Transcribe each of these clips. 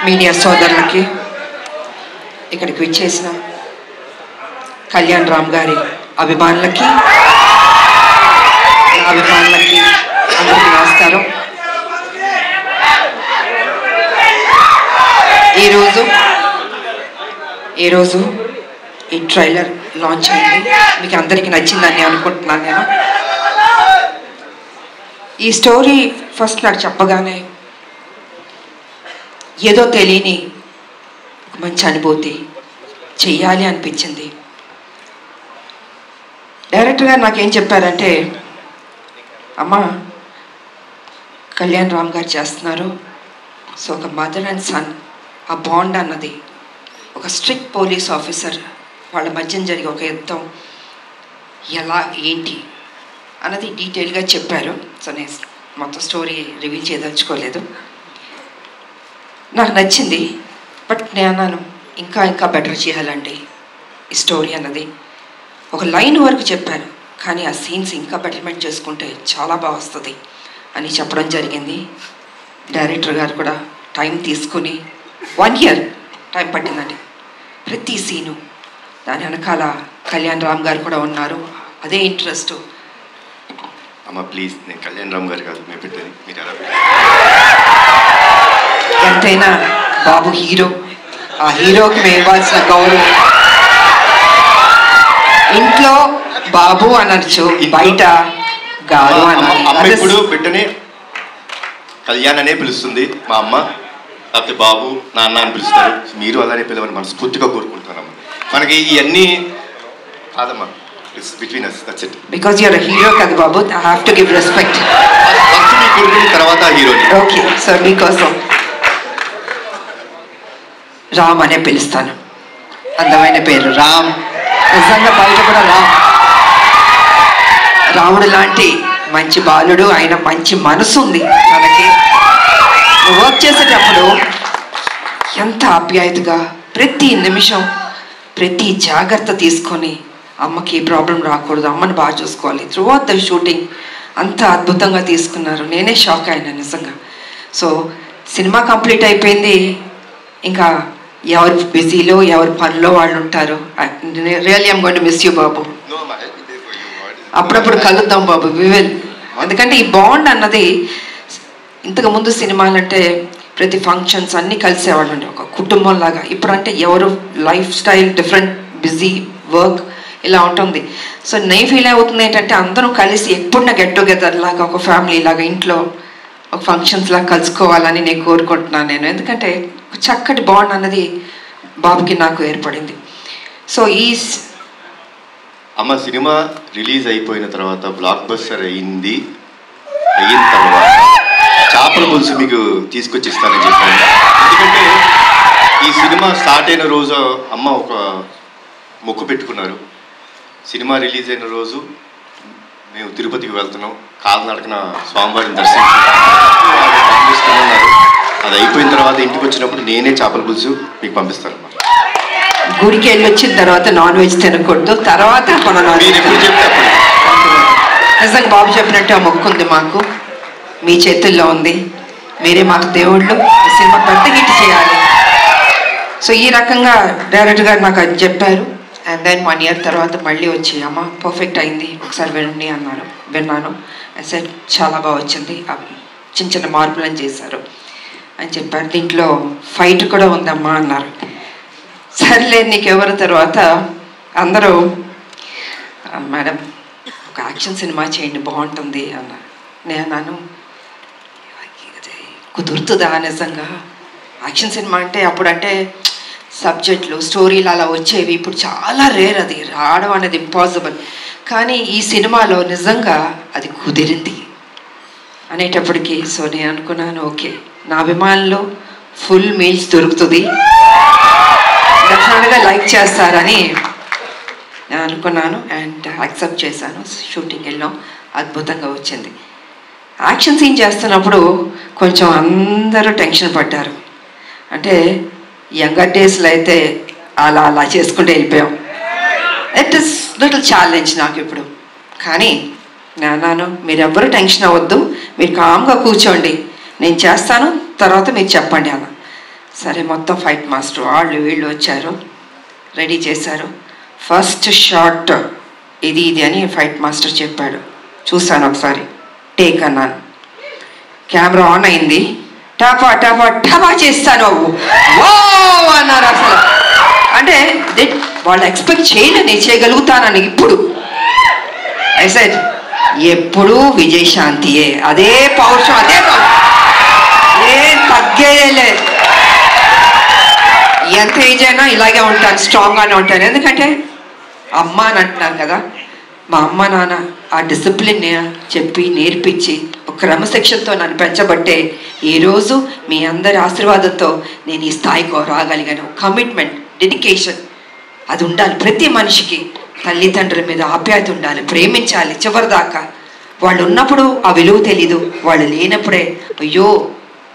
Media సోదరులకి, ఇక్కడికి విచ్చేసిన కళ్యాణ్ రామ్ గారి అభిమానులకి అందరికీ నమస్కారం. ఈరోజు ఈ ట్రైలర్ లాంచ్ అయింది. మీకు అందరికీ నచ్చిందని అనుకుంటున్నాను. నేను ఈ స్టోరీ ఫస్ట్ నాకు చెప్పగానే ఏదో తెలియని మంచి అనుభూతి, చెయ్యాలి అనిపించింది. డైరెక్టర్ గారు నాకేం చెప్పారంటే, అమ్మ కళ్యాణ్ రామ్ గారు చేస్తున్నారు, సో ఒక మదర్ అండ్ సన్ ఆ బాండ్ అన్నది, ఒక స్ట్రిక్ట్ పోలీస్ ఆఫీసర్ వాళ్ళ మధ్యన జరిగే ఒక యుద్ధం ఎలా ఏంటి అన్నది డీటెయిల్గా చెప్పారు. సో నేను మొత్తం స్టోరీ రివీల్ చేయదలుచుకోలేదు. నాకు నచ్చింది. బట్ నేను అన్నాను ఇంకా బెటర్ చేయాలండి ఈ స్టోరీ అన్నది. ఒక లైన్ వరకు చెప్పాను, కానీ ఆ సీన్స్ ఇంకా బెటర్మెంట్ చేసుకుంటే చాలా బాగా వస్తుంది అని చెప్పడం జరిగింది. డైరెక్టర్ గారు కూడా టైం తీసుకుని 1 year టైం పట్టిందండి ప్రతి సీను. దాని వెనకాల కళ్యాణ్ రామ్ గారు కూడా ఉన్నారు, అదే ఇంట్రెస్ట్. అమ్మ ప్లీజ్, నేను కళ్యాణ్ రామ్ గారు కాదు మేము పెట్టేది, మీరు ఎలా ఎంతైనా బాబు హీరో, ఆ హీరోకి మేము ఇవ్వాల్సిన గౌరవం. ఇంట్లో బాబు అనొచ్చు, బయట గారు అమ్మ. ఇప్పుడు బిడ్డని కళ్యాణ్ అనే పిలుస్తుంది మా అమ్మ, లేకపోతే బాబు నాన్న అని పిలుస్తారు. మీరు అలానే పిలవని మనస్ఫూర్తిగా కోరుకుంటున్నారమ్మ. మనకి ఇవన్నీ కాదమ్మా, it's between us, that's it. Because you're a hero కదా బాబు, I have to give respect. First మీ కొడుకుని తర్వాత హీరోని. ఓకే, సో మీకోసం రామ్ అనే పిలుస్తాను. అందమైన పేరు రామ్. నిజంగా బయట కూడా రాముడు లాంటి మంచి బాలుడు, ఆయన మంచి మనసు ఉంది తనకి. వర్క్ చేసేటప్పుడు ఎంత ఆప్యాయతగా ప్రతి నిమిషం ప్రతి జాగ్రత్త తీసుకొని, అమ్మకి ప్రాబ్లం రాకూడదు, అమ్మని బాగా చూసుకోవాలి. త్రూఅవుట్ ద షూటింగ్ అంత అద్భుతంగా తీసుకున్నారు. నేనే షాక్ అయినా నిజంగా. సో సినిమా కంప్లీట్ అయిపోయింది. ఇంకా ఎవరు బిజీలో ఎవరు పనిలో వాళ్ళు ఉంటారు. Really I'm going to miss you బాబు. అప్పుడప్పుడు కలుద్దాం బాబు, వి విల్. ఎందుకంటే ఈ బాండ్ అన్నది, ఇంతకుముందు సినిమాలంటే ప్రతి ఫంక్షన్స్ అన్నీ కలిసేవాళ్ళు అండి, ఒక కుటుంబం లాగా. ఇప్పుడంటే ఎవరు life style different, busy work ఇలా ఉంటుంది. సో నేను ఫీల్ అవుతుంది ఏంటంటే, అందరం కలిసి ఎప్పుడున్న గెట్ టుగెదర్ లాగా, ఒక ఫ్యామిలీ లాగా ఇంట్లో ఒక ఫంక్షన్స్ లాగా కలుసుకోవాలని నేను కోరుకుంటున్నాను నేను. ఎందుకంటే చక్కటి బాండ్ అన్నది బాబుకి నాకు ఏర్పడింది. సో అమ్మ సినిమా రిలీజ్ అయిపోయిన తర్వాత, బ్లాక్ బస్టర్ అయిన తర్వాత చేపల పులుసు మీకు తీసుకొచ్చి ఇస్తానని చెప్పాను. ఎందుకంటే ఈ సినిమా స్టార్ట్ అయిన రోజు అమ్మ ఒక మొక్కు పెట్టుకున్నారు. సినిమా రిలీజ్ అయిన రోజు మేము తిరుపతికి వెళ్తున్నాం, కాలినడకన స్వామివారిని దర్శించుకున్నారు. అది అయిపోయిన తర్వాత ఇంటికి వచ్చినప్పుడు నేనే చేపల పులుసు మీకు పంపిస్తాను. గుడికి వెళ్ళి వచ్చిన తర్వాత నాన్ వెజ్ తినకూడదు, తర్వాత నిజంగా బాబు చెప్పినట్టు ఆ మొక్కు ఉంది మాకు, మీ చేతుల్లో ఉంది. మీరే మాకు దేవుళ్ళు, సినిమా పెద్ద హిట్ చేయాలి. సో ఈ రకంగా డైరెక్టర్ గారు నాకు అది చెప్పారు. అండ్ దెన్ 1 year తర్వాత మళ్ళీ వచ్చి, అమ్మ పర్ఫెక్ట్ అయింది, ఒకసారి వినండి అన్నారు. విన్నాను. సెట్ చాలా బాగా వచ్చింది, చిన్న చిన్న మార్పులను చేశారు అని చెప్పారు. దీంట్లో ఫైట్ కూడా ఉందమ్మా అన్నారు. సర్లే నీకెవరు. తర్వాత అందరూ మేడం ఒక యాక్షన్ సినిమా చేయండి బాగుంటుంది అన్నారు. నేను అన్నాను కుదురుతుందా నిజంగా? యాక్షన్ సినిమా అంటే అప్పుడంటే సబ్జెక్టులు స్టోరీలు అలా వచ్చేవి, ఇప్పుడు చాలా రేర్, అది రావడం అనేది ఇంపాసిబుల్. కానీ ఈ సినిమాలో నిజంగా అది కుదిరింది అనేటప్పటికీ సో నేను అనుకున్నాను, ఓకే నా అభిమానులు ఫుల్ మీల్స్ దొరుకుతుంది, డెఫినెట్గా లైక్ చేస్తారని నేను అనుకున్నాను. అండ్ యాక్సెప్ట్ చేశాను. షూటింగ్ వెళ్ళాం, అద్భుతంగా వచ్చింది. యాక్షన్ సీన్ చేస్తున్నప్పుడు కొంచెం అందరూ టెన్షన్ పడ్డారు. అంటే యంగర్ డేస్లో అయితే అలా చేసుకుంటూ వెళ్ళిపోయాం. ఇట్ ఈస్ లిటిల్ ఛాలెంజ్ నాకు ఇప్పుడు. కానీ నేను అన్నాను, మీరెవ్వరూ టెన్షన్ అవ్వద్దు, మీరు కామ్గా కూర్చోండి, నేను చేస్తాను, తర్వాత మీరు చెప్పండి అన్న. సరే మొత్తం ఫైట్ మాస్టర్ వాళ్ళు వీళ్ళు వచ్చారు, రెడీ చేశారు. ఫస్ట్ షాట్ ఇది అని ఫైట్ మాస్టర్ చెప్పాడు. చూశాను, ఒకసారి టేక్ అన్నాను. కెమెరా ఆన్ అయింది. టపా టపా టపా చేస్తాను అన్నారు. అసలు అంటే వాళ్ళు ఎక్స్పెక్ట్ చేయలేదు నేను చేయగలుగుతానని. ఇప్పుడు ఐ సెడ్ ఎప్పుడు విజయశాంతియే, అదే పౌరుషం, అదే ఏం తగ్గేయలే. ఎంత ఏజ్ అయినా ఇలాగే ఉంటాను, స్ట్రాంగ్గానే ఉంటాను. ఎందుకంటే అమ్మ అని అంటున్నారు కదా, మా అమ్మ నాన్న ఆ డిసిప్లిన్ చెప్పి నేర్పించి ఒక క్రమశిక్షణతో నన్ను పెంచబట్టే ఈరోజు మీ అందరి ఆశీర్వాదంతో నేను ఈ స్థాయికి రాగలిగాను. కమిట్మెంట్, డెడికేషన్ అది ఉండాలి ప్రతి మనిషికి. తల్లిదండ్రుల మీద ఆప్యాయత ఉండాలి, ప్రేమించాలి చివరిదాకా. వాళ్ళు ఉన్నప్పుడు ఆ విలువ తెలీదు, వాళ్ళు లేనప్పుడే అయ్యో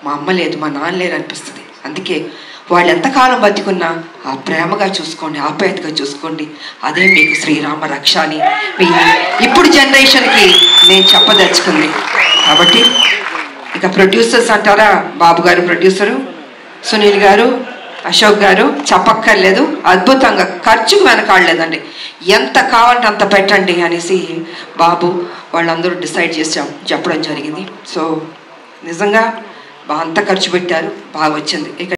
మా అమ్మ లేదు మా నాన్న లేరు అనిపిస్తుంది. అందుకే వాళ్ళు ఎంతకాలం బతికున్నా ఆ ప్రేమగా చూసుకోండి, ఆప్యాయతగా చూసుకోండి. అదే మీకు శ్రీరామ రక్ష అని మీ ఇప్పుడు జనరేషన్కి నేను చెప్పదలుచుకుంది. కాబట్టి ఇక ప్రొడ్యూసర్స్ అంటారా, బాబు గారు ప్రొడ్యూసరు, సునీల్ గారు, అశోక్ గారు చెప్పక్కర్లేదు, అద్భుతంగా ఖర్చుకు వెనకాడలేదండి. ఎంత కావాలంటే అంత పెట్టండి అనేసి బాబు వాళ్ళందరూ డిసైడ్ చేసి చెప్పడం జరిగింది. సో నిజంగా అంత ఖర్చు పెట్టారు, బాగా వచ్చింది. ఇక